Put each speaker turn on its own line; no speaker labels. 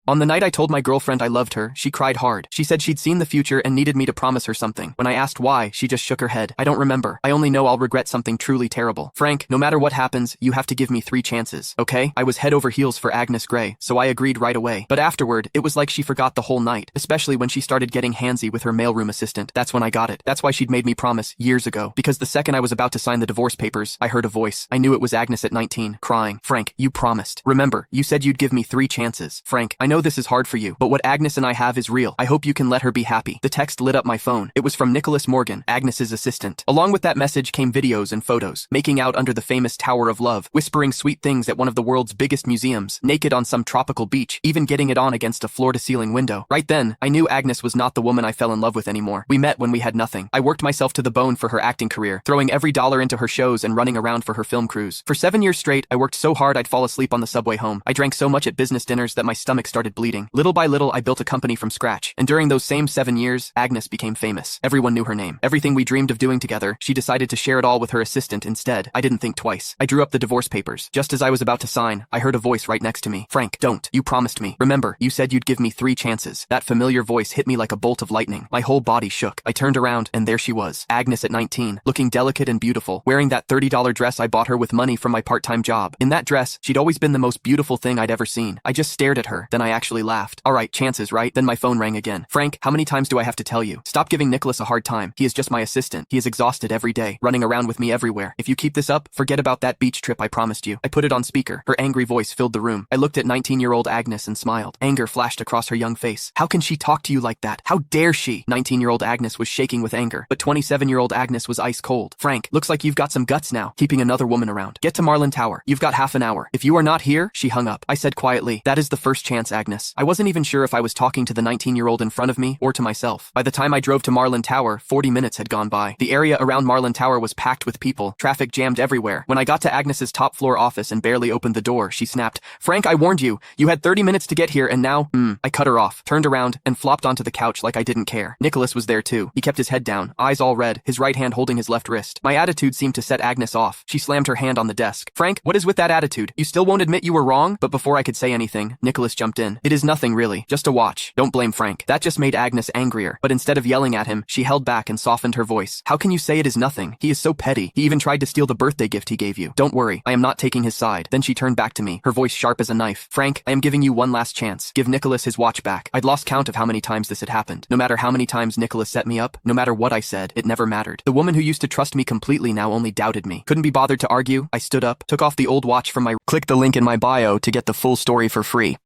On the night I told my girlfriend I loved her, she cried hard. She said she'd seen the future and needed me to promise her something. When I asked why, she just shook her head. I don't remember. I only know I'll regret something truly terrible. Frank, no matter what happens, you have to give me 3 chances, okay? I was head over heels for Agnes Gray, so I agreed right away. But afterward, it was like she forgot the whole night, especially when she started getting handsy with her mailroom assistant. That's when I got it. That's why she'd made me promise years ago. Because the second I was about to sign the divorce papers, I heard a voice. I knew it was Agnes at 19, crying. Frank, you promised. Remember, you said you'd give me 3 chances. Frank, I know this is hard for you, but what Agnes and I have is real. I hope you can let her be happy. The text lit up my phone. It was from Nicholas Morgan, Agnes's assistant. Along with that message came videos and photos, making out under the famous Tower of Love, whispering sweet things at one of the world's biggest museums, naked on some tropical beach, even getting it on against a floor-to-ceiling window. Right then, I knew Agnes was not the woman I fell in love with anymore. We met when we had nothing. I worked myself to the bone for her acting career, throwing every dollar into her shows and running around for her film crews. For 7 years straight, I worked so hard I'd fall asleep on the subway home. I drank so much at business dinners that my stomach started bleeding. Little by little, I built a company from scratch. And during those same 7 years, Agnes became famous. Everyone knew her name. Everything we dreamed of doing together, she decided to share it all with her assistant instead. I didn't think twice. I drew up the divorce papers. Just as I was about to sign, I heard a voice right next to me. Frank, don't. You promised me. Remember, you said you'd give me 3 chances. That familiar voice hit me like a bolt of lightning. My whole body shook. I turned around, and there she was. Agnes at 19, looking delicate and beautiful, wearing that $30 dress I bought her with money from my part-time job. In that dress, she'd always been the most beautiful thing I'd ever seen. I just stared at her, then I actually laughed. All right, chances, right? Then my phone rang again. Frank, how many times do I have to tell you? Stop giving Nicholas a hard time. He is just my assistant. He is exhausted every day, running around with me everywhere. If you keep this up, forget about that beach trip I promised you. I put it on speaker. Her angry voice filled the room. I looked at 19-year-old Agnes and smiled. Anger flashed across her young face. How can she talk to you like that? How dare she? 19-year-old Agnes was shaking with anger, but 27-year-old Agnes was ice cold. Frank, looks like you've got some guts now, keeping another woman around. Get to Marlin Tower. You've got half an hour. If you are not here, she hung up. I said quietly, that is the first chance, Agnes. I wasn't even sure if I was talking to the 19-year-old in front of me or to myself. By the time I drove to Marlin Tower, 40 minutes had gone by. The area around Marlin Tower was packed with people, traffic jammed everywhere. When I got to Agnes's top floor office and barely opened the door, she snapped, Frank, I warned you. You had 30 minutes to get here and now, I cut her off, turned around, and flopped onto the couch like I didn't care. Nicholas was there too. He kept his head down, eyes all red, his right hand holding his left wrist. My attitude seemed to set Agnes off. She slammed her hand on the desk. Frank, what is with that attitude? You still won't admit you were wrong? But before I could say anything, Nicholas jumped in. It is nothing really, just a watch. Don't blame Frank. That just made Agnes angrier. But instead of yelling at him, she held back and softened her voice. How can you say it is nothing? He is so petty. He even tried to steal the birthday gift he gave you. Don't worry, I am not taking his side. Then she turned back to me, her voice sharp as a knife. Frank, I am giving you one last chance. Give Nicholas his watch back. I'd lost count of how many times this had happened. No matter how many times Nicholas set me up, no matter what I said, it never mattered. The woman who used to trust me completely now only doubted me. Couldn't be bothered to argue. I stood up, took off the old watch from my... Click the link in my bio to get the full story for free.